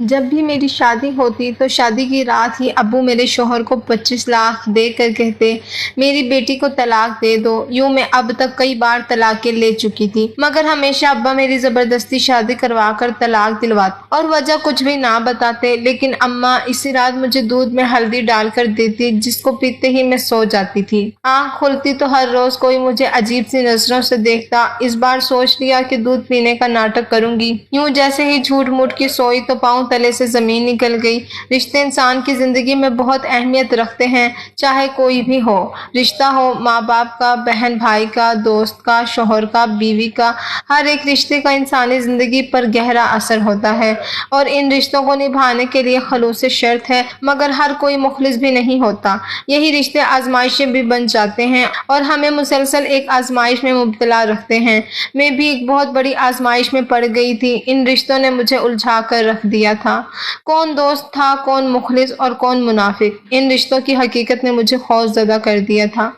جب بھی میری شادی ہوتی تو شادی کی رات ہی ابو میرے شوہر کو 25 لاکھ دے کر کہتے میری بیٹی کو طلاق دے دو۔ یوں میں اب تک کئی بار طلاقیں لے چکی تھی، مگر ہمیشہ ابا میری زبردستی شادی کروا کر طلاق دلواتے اور وجہ کچھ بھی نہ بتاتے، لیکن اماں اسی رات مجھے دودھ میں ہلدی ڈال کر دیتی جس کو پیتے ہی میں سو جاتی تھی۔ آنکھ کھلتی تو ہر روز کوئی مجھے عجیب سی نظروں سے دیکھتا۔ اس بار سوچ لیا کہ دودھ پینے کا ناٹک کروں گی۔ یوں جیسے ہی جھوٹ موٹ کی سوئی تو پاؤں تلے سے زمین نکل گئی۔ رشتے انسان کی زندگی میں بہت اہمیت رکھتے ہیں، چاہے کوئی بھی ہو۔ رشتہ ہو ماں باپ کا، بہن بھائی کا، دوست کا، شوہر کا، بیوی کا، ہر ایک رشتے کا انسانی زندگی پر گہرا اثر ہوتا ہے، اور ان رشتوں کو نبھانے کے لیے خلوص شرط ہے، مگر ہر کوئی مخلص بھی نہیں ہوتا۔ یہی رشتے آزمائشیں بھی بن جاتے ہیں اور ہمیں مسلسل ایک آزمائش میں مبتلا رکھتے ہیں۔ میں بھی ایک بہت بڑی آزمائش میں پڑ گئی تھی۔ ان رشتوں نے مجھے الجھا کر رکھ دیا تھا۔ کون دوست تھا، کون مخلص اور کون منافق، ان رشتوں کی حقیقت نے مجھے خوف زدہ کر دیا تھا۔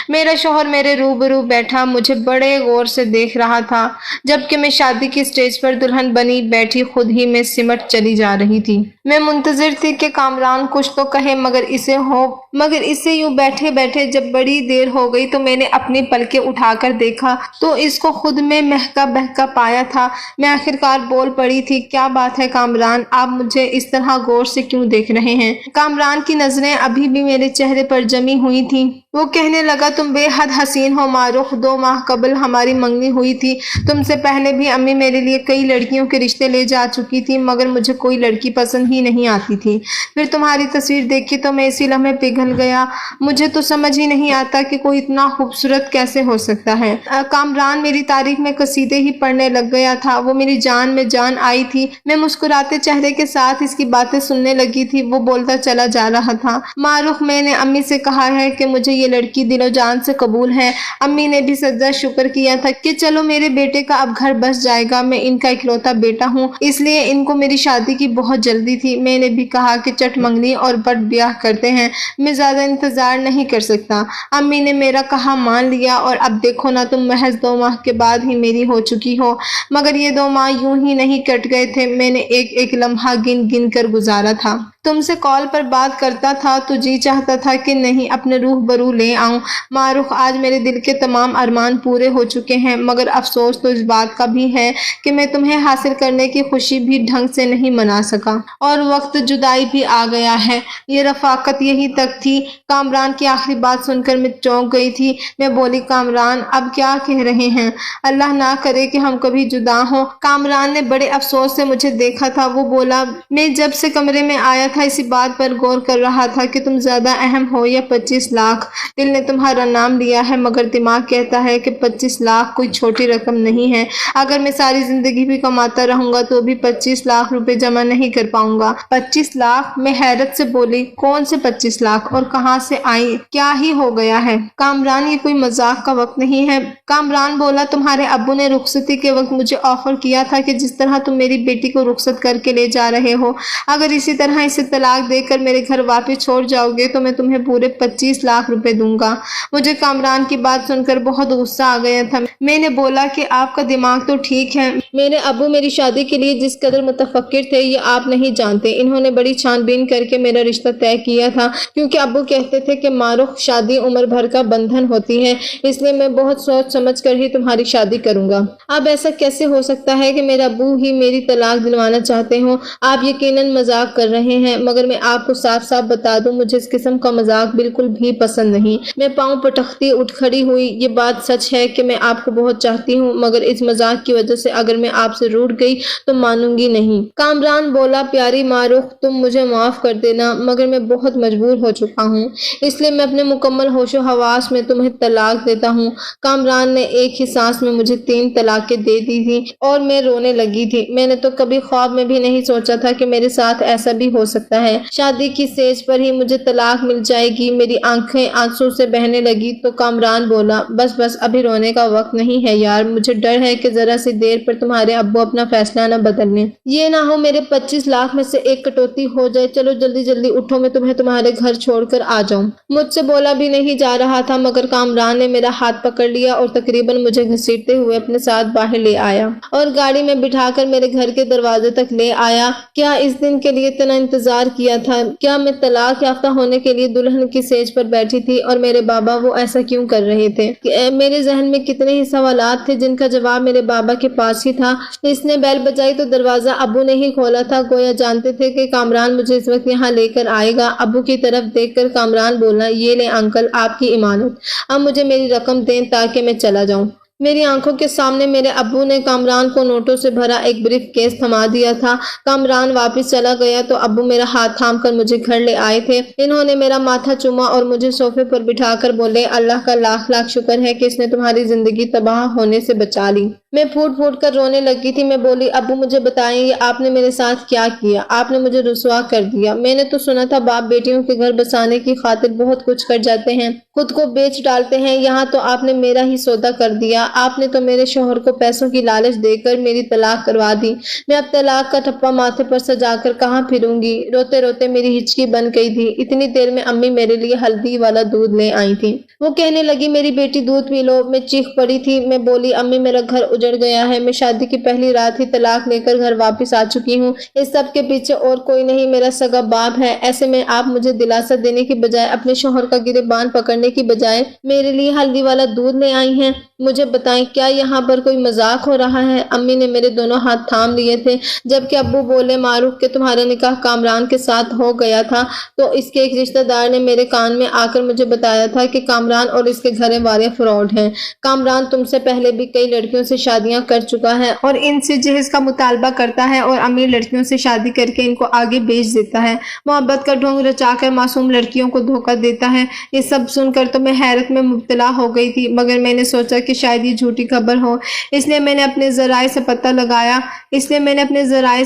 میرا شوہر میرے روبرو بیٹھا مجھے بڑے غور سے دیکھ رہا تھا، جبکہ میں شادی کی اسٹیج پر دلہن بنی بیٹھی خود ہی میں سمٹ چلی جا رہی تھی۔ میں منتظر تھی کہ کامران کچھ تو کہے، مگر اسے یوں بیٹھے بیٹھے جب بڑی دیر ہو گئی تو میں نے اپنی پلکیں اٹھا کر دیکھا تو اس کو خود میں مہکا بہکا پایا تھا۔ میں آخرکار بول پڑی تھی، کیا بات ہے کامران، آپ مجھے اس طرح غور سے کیوں دیکھ رہے ہیں؟ کامران کی نظریں ابھی بھی میرے چہرے پر جمی ہوئی تھیں۔ وہ کہنے لگا، تم بے حد حسین ہو معروف، 2 ماہ قبل ہماری منگنی ہوئی تھی۔ تم سے پہلے بھی امی میرے لیے کئی لڑکیوں کے رشتے لے جا چکی تھی، مگر مجھے کوئی لڑکی پسند ہی نہیں آتی تھی۔ پھر تمہاری تصویر دیکھی تو میں اسی لمحے پگھل گیا۔ مجھے تو سمجھ ہی نہیں آتا کہ کوئی اتنا خوبصورت کیسے ہو سکتا ہے۔ کامران میری تعریف میں قصیدے ہی پڑھنے لگ گیا تھا۔ وہ میری جان میں جان آئی تھی۔ میں مسکراتے چہرے کے ساتھ اس کی باتیں سننے لگی تھی۔ وہ بولتا چلا جا رہا تھا، معروف میں نے امی سے کہا ہے کہ مجھے یہ لڑکی دل و جان سے قبول ہے۔ امی نے بھی سجدہ شکر کیا تھا کہ چلو میرے بیٹے کا اب گھر بس جائے گا، میں ان کا اکلوتا بیٹا ہوں، اس لیے ان کو میری شادی کی بہت جلدی تھی۔ میں نے بھی کہا کہ چٹ منگنی اور بٹ بیاہ کرتے ہیں، میں زیادہ انتظار نہیں کر سکتا۔ امی نے میرا کہا مان لیا، اور اب دیکھو نا، تم محض 2 ماہ کے بعد ہی میری ہو چکی ہو۔ مگر یہ 2 ماہ یوں ہی نہیں کٹ گئے تھے، میں نے ایک ایک لمحہ گن گن کر گزارا تھا۔ تم سے کال پر بات کرتا تھا تو جی چاہتا تھا کہ نہیں اپنے روح برو لے آؤں۔ معروف، آج میرے دل کے تمام ارمان پورے ہو چکے ہیں، مگر افسوس تو اس بات کا بھی ہے کہ میں تمہیں حاصل کرنے کی خوشی بھی ڈھنگ سے نہیں منا سکا، اور وقت جدائی بھی آ گیا ہے۔ یہ رفاقت یہی تک تھی۔ کامران کی آخری بات سن کر میں چونک گئی تھی۔ میں بولی، کامران اب کیا کہہ رہے ہیں؟ اللہ نہ کرے کہ ہم کبھی جدا ہوں۔ کامران نے بڑے افسوس سے مجھے دیکھا تھا۔ وہ بولا، میں جب سے کمرے میں آیا تھا اسی بات پر غور کر رہا تھا کہ تم زیادہ اہم ہو یا 25 لاکھ۔ دل نے تمہارا نام لیا ہے، مگر دماغ کہتا ہے کہ 25 لاکھ کوئی چھوٹی رقم نہیں ہے۔ اگر میں ساری زندگی بھی کماتا رہوں گا تو بھی 25 لاکھ روپے جمع نہیں کر پاؤں گا۔ 25 لاکھ؟ میں حیرت سے بولی، کون سے 25 لاکھ اور کہاں سے آئیں؟ کیا ہی ہو گیا ہے کامران، یہ کوئی مذاق کا وقت نہیں ہے۔ کامران بولا، تمہارے ابو نے رخصتی کے وقت مجھے آفر کیا تھا کہ جس طرح تم میری بیٹی کو رخصت کر کے لے جا رہے ہو، اگر اسی طرح اسے طلاق دے کر میرے گھر واپس چھوڑ جاؤ گے تو میں تمہیں پورے 25 لاکھ روپے دوں گا۔ مجھے کامران کی بات سن کر بہت غصہ آ گیا تھا۔ میں نے بولا کہ آپ کا دماغ تو ٹھیک ہے، میرے ابو میری شادی کے لیے جس قدر متفکر تھے یہ آپ نہیں جانتے۔ انہوں نے بڑی چھان بین کر کے میرا رشتہ طے کیا تھا، کیونکہ ابو کہتے تھے کہ معروف، شادی عمر بھر کا بندھن ہوتی ہے، اس لیے میں بہت سوچ سمجھ کر ہی تمہاری شادی کروں گا۔ اب ایسا کیسے ہو سکتا ہے کہ میرا ابو ہی میری طلاق دلوانا چاہتے ہوں؟ آپ یقیناً مذاق کر رہے ہیں، مگر میں آپ کو صاف صاف بتا دوں، مجھے اس قسم کا مذاق بالکل بھی پسند نہیں۔ میں پاؤں پٹکتی اٹھ کھڑی ہوئی۔ یہ بات سچ ہے کہ میں آپ کو بہت چاہتی ہوں، مگر اس مذاق کی وجہ سے اگر میں آپ سے روٹھ گئی تو مانوں گی نہیں۔ کامران بولا، پیاری معروف، تم مجھے معاف کر دینا، مگر میں بہت مجبور ہو چکا ہوں، اس لیے میں اپنے مکمل ہوش و حواس میں تمہیں طلاق دیتا ہوں۔ کامران نے ایک ہی سانس میں مجھے 3 طلاقیں دے دی تھی اور میں رونے لگی تھی۔ میں نے تو کبھی خواب میں بھی نہیں سوچا تھا کہ میرے ساتھ ایسا بھی ہو سکتا سکتا ہے، شادی کی سیج پر ہی مجھے طلاق مل جائے گی۔ میری آنکھیں آنسو سے بہنے لگی تو کامران بولا، بس بس ابھی رونے کا وقت نہیں ہے یار، مجھے ڈر ہے کہ ذرا سی دیر پر تمہارے ابو اپنا فیصلہ نہ بدل لیں، یہ نہ ہو میرے 25 لاکھ میں سے ایک کٹوتی ہو جائے۔ چلو جلدی جلدی اٹھو، میں تمہیں تمہارے گھر چھوڑ کر آ جاؤں۔ مجھ سے بولا بھی نہیں جا رہا تھا مگر کامران نے میرا ہاتھ پکڑ لیا اور تقریباً مجھے گھسیٹتے ہوئے اپنے ساتھ باہر لے آیا اور گاڑی میں بٹھا کر میرے گھر کے دروازے تک لے آیا۔ کیا اس دن کے لیے اتنا انتظار کیا تھا؟ کیا میں طلاق یافتہ ہونے کے لیے دلہن کی سیج پر بیٹھی تھی اور میرے بابا وہ ایسا کیوں کر رہے تھے؟ میرے ذہن میں کتنے ہی سوالات تھے جن کا جواب میرے بابا کے پاس ہی تھا۔ اس نے بیل بجائی تو دروازہ ابو نے ہی کھولا تھا، گویا جانتے تھے کہ کامران مجھے اس وقت یہاں لے کر آئے گا۔ ابو کی طرف دیکھ کر کامران بولا، یہ لیں انکل آپ کی امانت، اب مجھے میری رقم دیں تاکہ میں چلا جاؤں۔ میری آنکھوں کے سامنے میرے ابو نے کامران کو نوٹوں سے بھرا ایک بریف کیس تھما دیا تھا۔ کامران واپس چلا گیا تو ابو میرا ہاتھ تھام کر مجھے گھر لے آئے تھے۔ انہوں نے میرا ماتھا چوما اور مجھے صوفے پر بٹھا کر بولے، اللہ کا لاکھ لاکھ شکر ہے کہ اس نے تمہاری زندگی تباہ ہونے سے بچا لی۔ میں پھوٹ پھوٹ کر رونے لگی تھی۔ میں بولی، ابو مجھے بتائیں یہ آپ نے میرے ساتھ کیا کیا؟ آپ نے مجھے رسوا کر دیا۔ میں نے تو سنا تھا باپ بیٹیوں کے گھر بسانے کی خاطر بہت کچھ کر جاتے ہیں، خود کو بیچ ڈالتے ہیں، یہاں تو آپ نے میرا ہی سودا کر دیا۔ آپ نے تو میرے شوہر کو پیسوں کی لالچ دے کر میری طلاق کروا دی۔ میں اب طلاق کا ٹھپا ماتھے پر سجا کر کہاں پھروں گی؟ روتے روتے میری ہچکی بن گئی تھی۔ اتنی دیر میں امی میرے لیے ہلدی والا دودھ لے آئی تھی۔ وہ کہنے لگی، میری بیٹی دودھ پی لو۔ میں چیخ پڑی تھی۔ میں بولی، امی میرا گھر اجڑ گیا ہے، میں شادی کی پہلی رات ہی طلاق لے کر گھر واپس آ چکی ہوں، اس سب کے پیچھے اور کوئی نہیں، میرا سگا باپ ہے۔ ایسے میں آپ مجھے دلاسا دینے کی بجائے، اپنے شوہر کا گریبان پکڑنے کی بجائے میرے لیے ہلدی والا دودھ لے آئی ہیں۔ مجھے بتائیں کیا یہاں پر کوئی مذاق ہو رہا ہے؟ امی نے میرے دونوں ہاتھ تھام لیے تھے جبکہ ابو بولے، معروف کہ تمہارا نکاح کامران کے ساتھ ہو گیا تھا تو اس کے ایک رشتہ دار نے میرے کان میں آ کر مجھے بتایا تھا کہ کامران اور اس کے گھر والے فراڈ ہیں۔ کامران تم سے پہلے بھی کئی لڑکیوں سے شادیاں کر چکا ہے اور ان سے جہیز کا مطالبہ کرتا ہے اور امیر لڑکیوں سے شادی کر کے ان کو آگے بیچ دیتا ہے، محبت کا ڈھونگ رچا کر معصوم لڑکیوں کو دھوکہ دیتا ہے۔ یہ سب سن کر تو میں حیرت میں مبتلا ہو گئی تھی مگر میں نے سوچا کہ شاید یہ جھوٹی خبر ہو، اس لیے میں نے اپنے ذرائع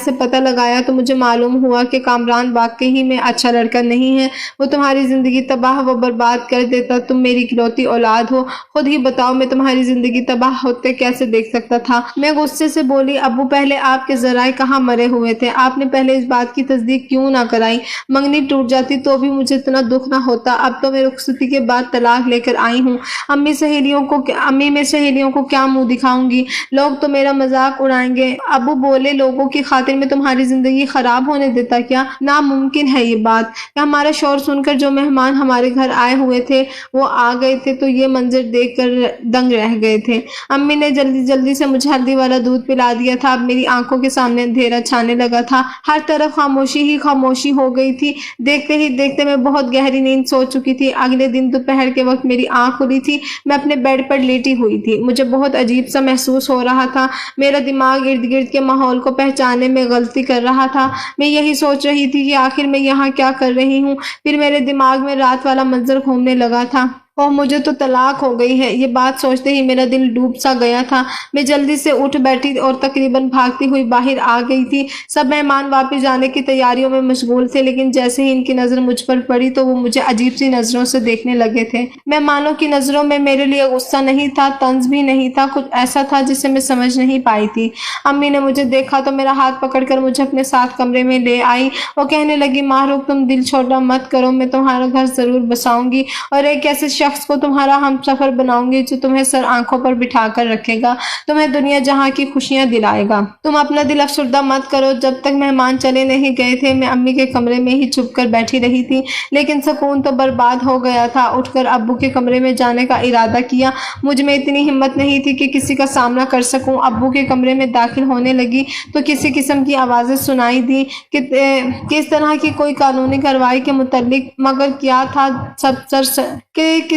سے پتہ لگایا تو مجھے معلوم ہوا کہ کامران واقعی میں اچھا لڑکا نہیں ہے، وہ تمہاری زندگی تباہ و برباد کر دیتا۔ تم میری اکلوتی اولاد ہو، خود ہی بتاؤ میں تمہاری زندگی تباہ ہوتے کیسے دیکھ سکتا تھا؟ میں غصے سے بولی، ابو پہلے آپ کے ذرائع کہاں مرے ہوئے تھے؟ آپ نے پہلے اس بات کی تصدیق کیوں نہ کرائی؟ منگنی ٹوٹ جاتی تو بھی مجھے اتنا دکھ نہ ہوتا، اب تو میں رخصتی کے بعد طلاق لے کر آئی ہوں، امی میں سہیلیوں کو کیا منہ دکھاؤں گی؟ لوگ تو میرا مذاق اڑائیں گے۔ ابو بولے، لوگوں کی خاطر میں تمہاری زندگی خراب ہونے دیتا کیا؟ ناممکن ہے یہ بات۔ کہ ہمارا شور سن کر جو مہمان ہمارے گھر آئے ہوئے تھے وہ آ گئے تھے تو یہ منظر دیکھ کر دنگ رہ گئے تھے۔ امی نے جلدی جلدی سے مجھے ہلدی والا دودھ پلا دیا تھا۔ اب میری آنکھوں کے سامنے اندھیرا چھانے لگا تھا، ہر طرف خاموشی ہی خاموشی ہو گئی تھی۔ دیکھتے ہی دیکھتے میں بہت گہری نیند سو چکی تھی۔ اگلے دن دوپہر کے وقت میری آنکھ کھلی تھی، میں اپنے بیڈ پر لیٹی ہوئی تھی، مجھے بہت عجیب سا محسوس ہو رہا تھا۔ میرا دماغ ارد گرد کے ماحول کو پہچاننے میں غلطی کر رہا تھا۔ میں یہی سوچ رہی تھی کہ آخر میں یہاں کیا کر رہی ہوں۔ پھر میرے دماغ میں رات والا منظر گھومنے لگا تھا۔ اوہ مجھے تو طلاق ہو گئی ہے، یہ بات سوچتے ہی میرا دل ڈوب سا گیا تھا۔ میں جلدی سے اٹھ بیٹھی اور تقریباً بھاگتی ہوئی باہر آ گئی تھی۔ سب مہمان واپس جانے کی تیاریوں میں مشغول تھے لیکن جیسے ہی ان کی نظر مجھ پر پڑی تو وہ مجھے عجیب سی نظروں سے دیکھنے لگے تھے۔ مہمانوں کی نظروں میں میرے لیے غصہ نہیں تھا، طنز بھی نہیں تھا، کچھ ایسا تھا جسے میں سمجھ نہیں پائی تھی۔ امی نے مجھے دیکھا تو میرا ہاتھ پکڑ کر مجھے اپنے ساتھ کمرے میں لے آئی۔ وہ کہنے لگی، معروف تم دل چھوٹا مت کرو، میں تمہارا گھر ضرور بساؤں گی اور ایک ایسے شخص کو تمہارا ہم سفر بناؤں گی جو تمہیں سر آنکھوں پر بٹھا کر رکھے گا، تمہیں دنیا جہاں کی خوشیاں دلائے گا۔ تم اپنا دل افسردہ مت کرو۔ جب تک مہمان چلے نہیں گئے تھے میں امی کے کمرے میں ہی چھپ کر بیٹھی رہی تھی لیکن سکون تو برباد ہو گیا تھا۔ اٹھ کر ابو کے کمرے میں جانے کا ارادہ کیا، مجھ میں اتنی ہمت نہیں تھی کہ کسی کا سامنا کر سکوں۔ ابو کے کمرے میں داخل ہونے لگی تو کسی قسم کی آوازیں سنائی دی کہ کس طرح کی کوئی قانونی کارروائی کے متعلق، مگر کیا تھا سب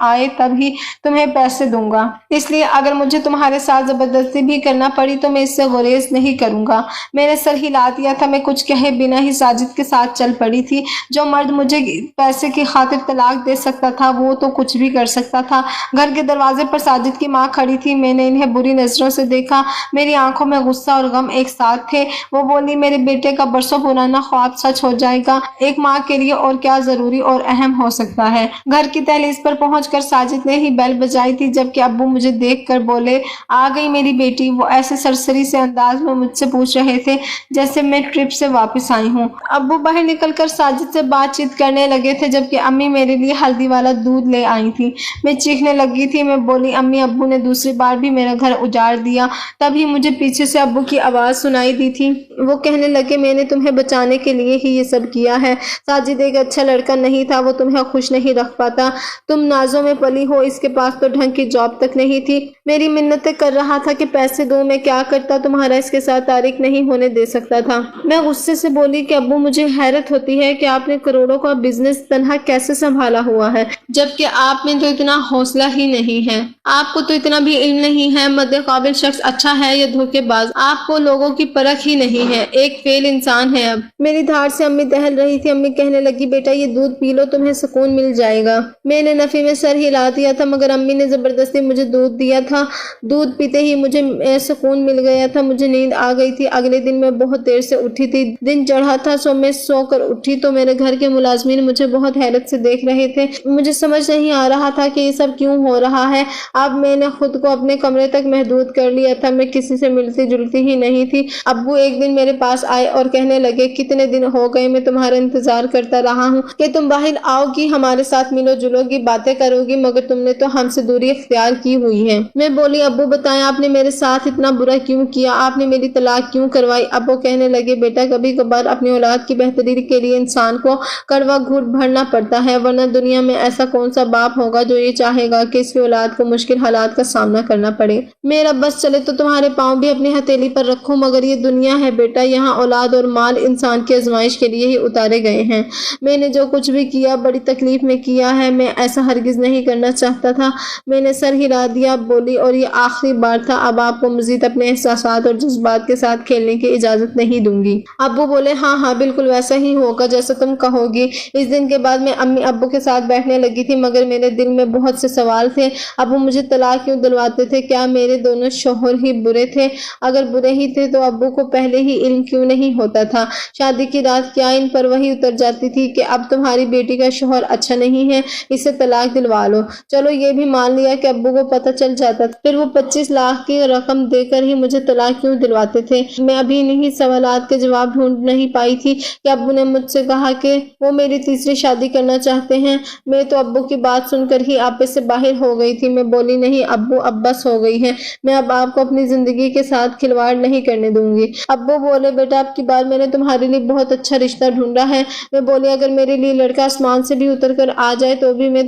آئے تب ہی تمہیں پیسے دوں گا، اس لیے اگر مجھے تمہارے ساتھ زبردستی بھی کرنا پڑی تو میں اس سے گریز نہیں کروں گا۔ میں نے سر ہلا دیا تھا، میں کچھ کہے بنا ہی ساجد کے ساتھ چل پڑی تھی۔ جو مرد مجھے پیسے کی خاطر طلاق دے سکتا تھا وہ تو کچھ بھی کر سکتا تھا۔ گھر کے دروازے پر ساجد کی ماں کھڑی تھی، میں نے انہیں بری نظروں سے دیکھا، میری آنکھوں میں غصہ اور غم ایک ساتھ تھے۔ وہ بولی میرے بیٹے کا برسوں پرانا خواب سچ ہو جائے گا، ایک ماں کے لیے اور کیا ضروری اور اہم ہو سکتا ہے۔ گھر کی دہلیز پر پہنچ کر ساجد نے ہی بیل بجائی تھی جبکہ ابو مجھے دیکھ کر بولے آ گئی میری بیٹی۔ وہ ایسے سرسری سے انداز میں مجھ سے پوچھ رہے تھے جیسے میں ٹرپ سے واپس آئی ہوں۔ ابو باہر نکل کر ساجد سے بات چیت کرنے لگے تھے جبکہ امی میرے لیے ہلدی والا دودھ لے آئی تھی۔ میں چیخنے لگی تھی، میں بولی امی ابو نے دوسری بار بھی میرا گھر اجاڑ دیا۔ تبھی مجھے پیچھے سے ابو کی آواز سنائی دی تھی، وہ کہنے لگے میں نے تمہیں بچانے کے لیے ہی یہ سب کیا ہے۔ ساجد ایک اچھا لڑکا نہیں تھا، وہ تمہیں خوش نہیں رکھ پاتا، تم نازوں میں پلی ہو، اس کے پاس تو ڈھنگ کی جاب تک نہیں تھی، میری منتیں کر رہا تھا کہ پیسے دو، میں کیا کرتا، تمہارا اس کے ساتھ تاریخ نہیں ہونے دے سکتا تھا۔ میں غصے سے بولی کہ ابو مجھے حیرت ہوتی ہے کہ آپ نے کروڑوں کا بزنس تنہا کیسے سنبھالا ہوا ہے جبکہ آپ میں تو اتنا حوصلہ ہی نہیں ہے، آپ کو تو اتنا بھی علم نہیں ہے مد قابل شخص اچھا ہے یا دھوکے باز، آپ کو لوگوں کی پرکھ ہی نہیں ہے، ایک فیل انسان ہے۔ اب میری دھار سے امی دہل رہی تھی، امی کہنے لگی بیٹا یہ دودھ پی لو تمہیں سکون مل جائے گا۔ میں نے نفی میں سر ہلا دیا تھا مگر امی نے زبردستی مجھے دودھ دیا تھا، دودھ پیتے ہی مجھے سکون مل گیا تھا، مجھے نیند آ گئی تھی۔ اگلے دن میں بہت دیر سے اٹھی تھی، دن چڑھا تھا، میں سو کر اٹھی تو میرے گھر کے ملازمین مجھے بہت حیرت سے دیکھ رہے تھے، مجھے سمجھ نہیں آ رہا تھا کہ یہ سب کیوں ہو رہا ہے۔ اب میں نے خود کو اپنے کمرے تک محدود کر لیا تھا، میں کسی سے ملتی جلتی ہی نہیں تھی۔ ابو ایک دن میرے پاس آئے اور کہنے لگے کتنے دن ہو گئے میں تمہارا انتظار کرتا رہا ہوں کہ تم باہر آؤ گی، ہمارے ساتھ ملو جلو گی، باتیں کرو گی، مگر تم نے تو ہم سے دوری اختیار کی ہوئی ہے۔ میں بولی ابو بتائیں آپ نے میرے ساتھ اتنا برا کیوں کیا، آپ نے میری طلاق کیوں کروائی؟ ابو کہنے لگے بیٹا کبھی کبھار اپنی اولاد کی بہتری کے لیے انسان کو کڑوا گھونٹ بھرنا پڑتا ہے، ورنہ دنیا میں ایسا کون سا باپ ہوگا جو یہ چاہے گا کہ اس کی اولاد کو مشکل حالات کا سامنا کرنا پڑے۔ میرا بس چلے تو تمہارے پاؤں بھی اپنی ہتھیلی پر رکھوں، مگر یہ دنیا ہے بیٹا، یہاں اولاد اور مال انسان کی آزمائش کے لیے ہی اتارے گئے ہیں۔ میں نے جو کچھ بھی کیا بڑی تکلیف میں کیا ہے، میں ایسا ہرگز نہیں کرنا چاہتا تھا۔ میں نے سر ہلا دیا، بولی اور یہ آخری بار تھا، اب آپ کو مزید اپنے احساسات اور جذبات کے ساتھ کھیلنے کی اجازت نہیں دوں گی۔ ابو بولے ہاں ہاں بالکل ویسا ہی ہوگا جیسا تم کہو گی۔ اس دن کے بعد میں امی ابو کے ساتھ بیٹھنے لگی تھی مگر میرے دل میں بہت سے سوال تھے۔ ابو مجھے طلاق کیوں دلواتے تھے؟ کیا میرے دونوں شوہر ہی برے تھے؟ اگر برے ہی تھے تو ابو کو پہلے ہی علم کیوں نہیں ہوتا تھا؟ شادی کی رات کیا ان پر وہی اتر جاتی تھی کہ اب تمہاری بیٹی کا شوہر اچھا نہیں ہے، اسے طلاق دلوا لو؟ چلو یہ بھی مان لیا کہ ابو کو پتہ چل جاتا تھا، پھر وہ 25 لاکھ کی رقم دے کر ہی مجھے طلاق کیوں دلواتے تھے؟ میں ابھی انہی سوالات کے جواب ڈھونڈ نہیں پائی تھی کہ ابو نے مجھ سے کہا کہ وہ میری تیسری شادی کرنا چاہتے ہیں۔ میں تو ابو کی بات سن کر ہی آپے سے باہر ہو گئی تھی۔ میں بولی نہیں ابو اب بس ہو گئی ہے، میں اب آپ کو اپنی زندگی کے ساتھ کھلواڑ نہیں کرنے دوں گی۔ ابو بولے بیٹا اب کی بار میں نے تمہارے لیے بہت اچھا رشتہ ڈھونڈا ہے۔ میں بولی اگر میرے لیے لڑکا آسمان سے بھی اتر کر آ جائے تو بھی میں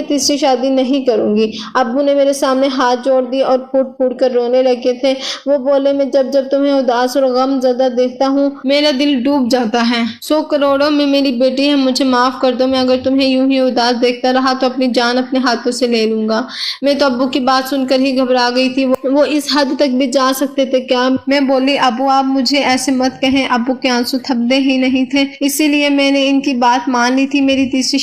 تیسری شادی نہیں کروں گی۔ ابو نے میرے سامنے ہاتھ جوڑ دی اور پھوٹ پھوٹ کر رونے لگے تھے۔ وہ بولے میں جب تمہیں اداس اور غم زدہ دیکھتا ہوں میرا دل ڈوب جاتا ہے۔ 100 کروڑوں میں میری بیٹی ہے، مجھے معاف کر دو، میں اگر تمہیں یوں ہی اداس دیکھتا رہا تو اپنی جان اپنے ہاتھوں سے لے لوں گا۔ میں تو ابو کی بات سن کر ہی گھبرا گئی تھی، وہ اس حد تک بھی جا سکتے تھے کیا؟ میں بولی ابو آپ مجھے ایسے مت کہیں، ابو کے آنسو تھمتے ہی نہیں تھے، اسی لیے میں نے ان کی بات مان لی تھی۔ میں تیسری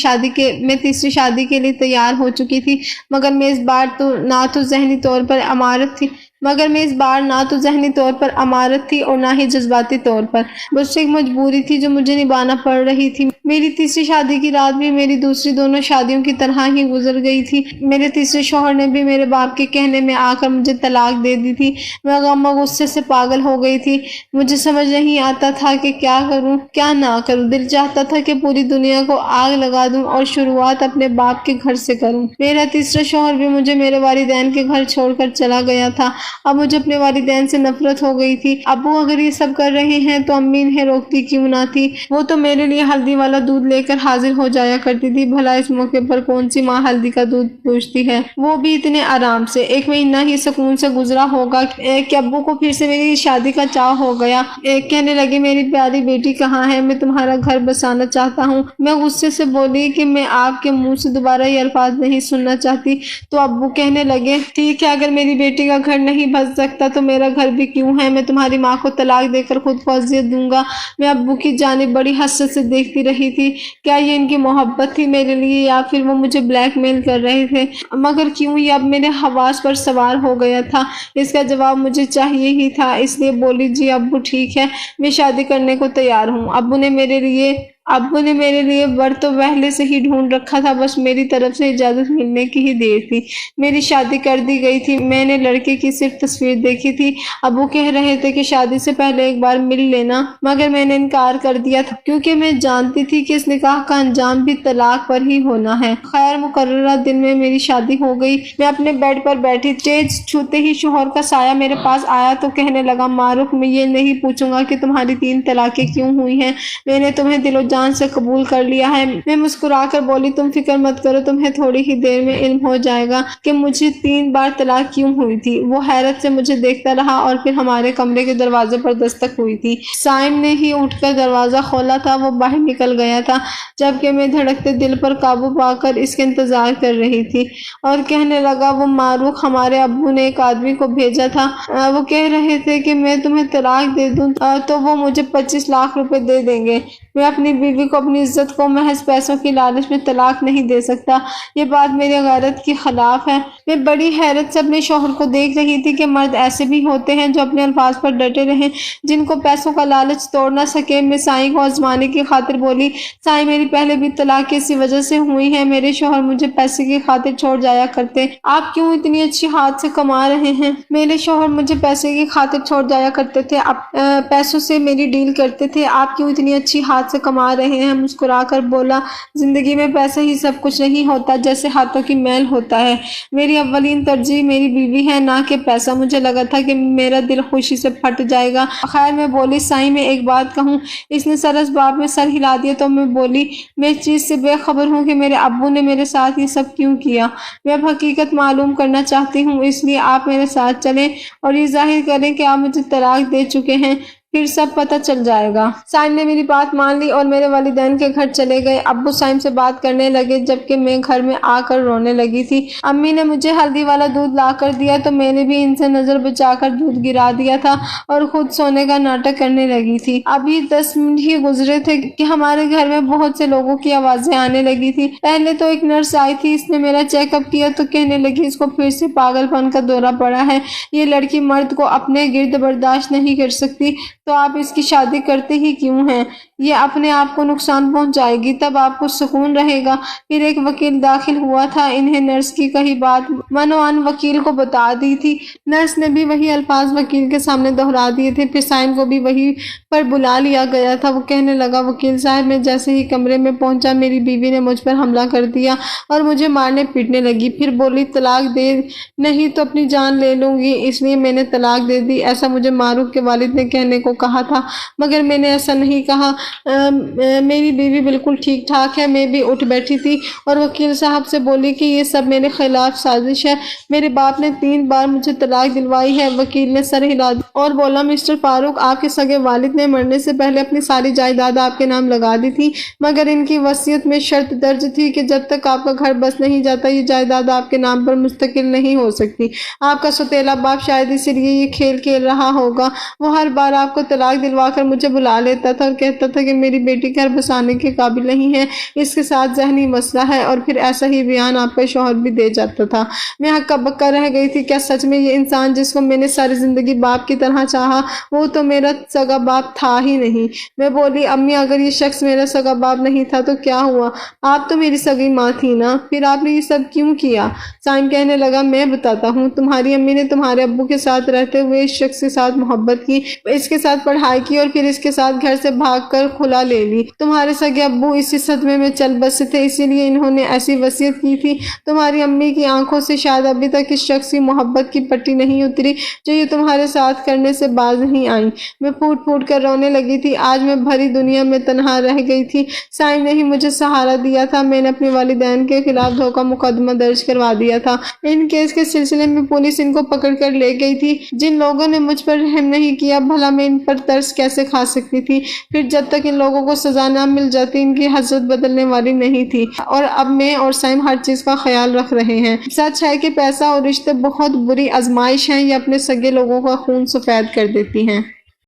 شادی کے لیے تیار ہو چکی تھی مگر میں اس بار نہ تو ذہنی طور پر امارت تھی اور نہ ہی جذباتی طور پر، بس ایک مجبوری تھی جو مجھے نبھانا پڑ رہی تھی۔ میری تیسری شادی کی رات بھی میری دوسری دونوں شادیوں کی طرح ہی گزر گئی تھی۔ میرے تیسرے شوہر نے بھی میرے باپ کے کہنے میں آ کر مجھے طلاق دے دی تھی۔ میں غم و غصے سے پاگل ہو گئی تھی، مجھے سمجھ نہیں آتا تھا کہ کیا کروں کیا نہ کروں۔ دل چاہتا تھا کہ پوری دنیا کو آگ لگا دوں اور شروعات اپنے باپ کے گھر سے کروں۔ میرا تیسرا شوہر بھی مجھے میرے والدین کے گھر چھوڑ کر چلا گیا تھا۔ اب مجھے اپنے والدین سے نفرت ہو گئی تھی۔ ابو اگر یہ سب کر رہے ہیں تو امی انہیں روکتی کیوں نہ تھی؟ وہ تو میرے لیے ہلدی والا دودھ لے کر حاضر ہو جایا کرتی تھی۔ بھلا اس موقع پر کون سی ماں ہلدی کا دودھ پوچھتی ہے، وہ بھی اتنے آرام سے۔ ایک مہینہ ہی سکون سے گزرا ہوگا کہ ابو کو پھر سے میری شادی کا چاہ ہو گیا۔ کہنے لگے میری پیاری بیٹی کہاں ہے، میں تمہارا گھر بسانا چاہتا ہوں۔ میں غصے سے بولی کہ میں آپ کے منہ سے دوبارہ یہ الفاظ نہیں سننا چاہتی۔ تو ابو کہنے لگے ٹھیک ہے، اگر میری بیٹی کا گھر نہیں بس سکتا تو میرا گھر بھی کیوں ہے، میں تمہاری ماں کو طلاق دے کر خود کو اذیت دوں گا۔ میں ابو کی جانب بڑی حسرت سے دیکھتی رہی تھی۔ کیا یہ ان کی محبت تھی میرے لیے یا پھر وہ مجھے بلیک میل کر رہے تھے؟ مگر کیوں یہ اب میرے حواس پر سوار ہو گیا تھا؟ اس کا جواب مجھے چاہیے ہی تھا، اس لیے بولی جی ابو ٹھیک ہے، میں شادی کرنے کو تیار ہوں۔ ابو نے میرے لیے ور تو پہلے سے ہی ڈھونڈ رکھا تھا، بس میری طرف سے اجازت ملنے کی ہی دیر تھی۔ میری شادی کر دی گئی تھی، میں نے لڑکے کی صرف تصویر دیکھی تھی۔ ابو کہہ رہے تھے کہ شادی سے پہلے ایک بار مل لینا، مگر میں نے انکار کر دیا تھا کیونکہ میں جانتی تھی کہ اس نکاح کا انجام بھی طلاق پر ہی ہونا ہے۔ خیر مقررہ دن میں میری شادی ہو گئی۔ میں اپنے بیڈ پر بیٹھی، اسٹیج چھوتے ہی شوہر کا سایہ میرے پاس آیا تو کہنے لگا معروف میں یہ نہیں پوچھوں گا کہ تمہاری 3 طلاقیں کیوں ہوئی ہیں، میں نے تمہیں دل و جان سے قبول کر لیا ہے۔ میں مسکرا کر بولی تم فکر مت کرو، تمہیں تھوڑی ہی دیر میں علم ہو جائے گا کہ مجھے 3 بار طلاق کیوں ہوئی تھی۔ وہ حیرت سے مجھے دیکھتا رہا اور پھر ہمارے کمرے کے دروازے پر دستک ہوئی تھی۔ سائم نے ہی اٹھ کر دروازہ کھولا تھا، وہ باہر نکل گیا تھا جبکہ میں دھڑکتے دل پر قابو پا کر اس کے انتظار کر رہی تھی۔ اور کہنے لگا وہ معروف ہمارے ابو نے ایک آدمی کو بھیجا تھا، وہ کہہ رہے تھے کہ میں تمہیں طلاق دے دوں تو وہ مجھے 25 لاکھ روپے دے دیں گے۔ میں اپنی بیوی کو اپنی عزت کو محض پیسوں کی لالچ میں طلاق نہیں دے سکتا، یہ بات میری غیرت کے خلاف ہے۔ میں بڑی حیرت سے اپنے شوہر کو دیکھ رہی تھی کہ مرد ایسے بھی ہوتے ہیں جو اپنے الفاظ پر ڈٹے رہیں، جن کو پیسوں کا لالچ توڑ نہ سکے۔ میں سائیں کو آزمانے کی خاطر بولی سائیں میری پہلے بھی طلاق اسی وجہ سے ہوئی ہے، میرے شوہر مجھے پیسے کی خاطر چھوڑ جایا کرتے، آپ کیوں اتنی اچھی ہاتھ سے کما رہے ہیں؟ میرے شوہر مجھے پیسے کی خاطر چھوڑ جایا کرتے تھے، پیسوں سے میری ڈیل کرتے تھے، آپ کیوں اتنی اچھی ہاتھ سے کما رہے ہیں؟ مسکرا کر بولا زندگی میں پیسہ ہی سب کچھ نہیں ہوتا جیسے ہاتھوں کی میل ہوتا ہے، میری اولین ترجیح میری بیوی ہے نہ کہ پیسہ۔ مجھے لگا تھا کہ میرا دل خوشی سے پھٹ جائے گا۔ خیر میں بولی سائیں میں ایک بات کہوں؟ اس نے سر اسباب میں سر ہلا دیا تو میں بولی میں اس چیز سے بے خبر ہوں کہ میرے ابو نے میرے ساتھ یہ سب کیوں کیا۔ میں اب حقیقت معلوم کرنا چاہتی ہوں، اس لیے آپ میرے ساتھ چلیں اور یہ ظاہر کریں کہ آپ مجھے طلاق دے چکے ہیں، پھر سب پتہ چل جائے گا۔ سائم نے میری بات مان لی اور میرے والدین کے گھر چلے گئے۔ ابو سائم سے بات کرنے لگے جبکہ میں گھر میں آ کر رونے لگی تھی۔ امی نے مجھے ہلدی والا دودھ لا کر دیا تو میں نے بھی ان سے نظر بچا کر دودھ گرا دیا تھا اور خود سونے کا ناٹک کرنے لگی تھی۔ ابھی 10 منٹ ہی گزرے تھے کہ ہمارے گھر میں بہت سے لوگوں کی آوازیں آنے لگی تھی۔ پہلے تو ایک نرس آئی تھی، اس نے میرا چیک اپ کیا تو کہنے لگی اس کو پھر سے پاگل پن کا دورہ پڑا ہے، یہ لڑکی مرد کو اپنے گرد برداشت نہیں کر سکتی، تو آپ اس کی شادی کرتے ہی کیوں ہیں؟ یہ اپنے آپ کو نقصان پہنچائے گی، تب آپ کو سکون رہے گا۔ پھر ایک وکیل داخل ہوا تھا، انہیں نرس کی کہی بات منوان وکیل کو بتا دی تھی۔ نرس نے بھی وہی الفاظ وکیل کے سامنے دہرا دیے تھے۔ پھر سائم کو بھی وہی پر بلا لیا گیا تھا۔ وہ کہنے لگا وکیل صاحب میں جیسے ہی کمرے میں پہنچا میری بیوی نے مجھ پر حملہ کر دیا اور مجھے مارنے پیٹنے لگی، پھر بولی طلاق دے نہیں تو اپنی جان لے لوں گی، اس لیے میں نے طلاق دے دی، ایسا مجھے معروف کے والد نے کہنے کو کہا تھا مگر میں نے ایسا نہیں کہا، میری بیوی بالکل ٹھیک ٹھاک ہے۔ میں بھی اٹھ بیٹھی تھی اور وکیل صاحب سے بولی کہ یہ سب میرے خلاف سازش ہے، میرے باپ نے 3 بار مجھے طلاق دلوائی ہے۔ وکیل نے سر ہلا دیا اور بولا مسٹر فاروق آپ کے سگے والد نے مرنے سے پہلے اپنی ساری جائیداد آپ کے نام لگا دی تھی، مگر ان کی وصیت میں شرط درج تھی کہ جب تک آپ کا گھر بس نہیں جاتا یہ جائیداد آپ کے نام پر مستقل نہیں ہو سکتی۔ آپ کا سوتیلا باپ شاید اسی لیے یہ کھیل کھیل رہا ہوگا، وہ ہر بار آپ کو طلاق دلوا کر مجھے بلا لیتا تھا اور کہتا تھا کہ میری بیٹی گھر بسانے کے قابل نہیں ہے، اس کے ساتھ ذہنی مسئلہ ہے، اور پھر ایسا ہی بیان آپ کا شوہر بھی دے جاتا تھا۔ میں ہکا بکا رہ گئی تھی، کیا سچ میں یہ انسان جس کو میں نے ساری زندگی باپ کی طرح چاہا وہ تو میرا سگا باپ تھا ہی نہیں؟ میں بولی امی اگر یہ شخص میرا سگا باپ نہیں تھا تو کیا ہوا؟ آپ تو میری سگی ماں تھی نا، پھر آپ نے یہ سب کیوں کیا؟ سائم کہنے لگا میں بتاتا ہوں، تمہاری امی نے تمہارے ابو کے ساتھ رہتے ہوئے اس شخص کے ساتھ محبت کی، اس کے ساتھ ساتھ پڑھائی کی اور پھر اس کے ساتھ گھر سے بھاگ کر کھلا لے لی۔ تمہارے سگے ابو اسی صدمے میں چل بسے تھے، اسی لیے انہوں نے ایسی وصیت کی تھی۔ تمہاری امی کی آنکھوں سے شاید ابھی تک اس شخص کی محبت کی پٹی نہیں اتری جو یہ تمہارے ساتھ کرنے سے باز نہیں آئی۔ میں پھوٹ پھوٹ کر رونے لگی تھی۔ آج میں بھری دنیا میں تنہا رہ گئی تھی۔ سائم نے ہی مجھے سہارا دیا تھا۔ میں نے اپنے والدین کے خلاف دھوکہ مقدمہ درج کروا دیا تھا۔ ان کیس کے سلسلے میں پولیس ان کو پکڑ کر لے گئی تھی۔ جن لوگوں نے مجھ پر رحم نہیں کیا، بھلا میں ان پر ترس کیسے کھا سکتی تھی؟ پھر جب تک ان لوگوں کو سزا نہ مل جاتی ان کی حسرت بدلنے والی نہیں تھی، اور اب میں اور سائم ہر چیز کا خیال رکھ رہے ہیں۔ سچ ہے کہ پیسہ اور رشتے بہت بری آزمائش ہیں، یہ اپنے سگے لوگوں کا خون سفید کر دیتی ہیں۔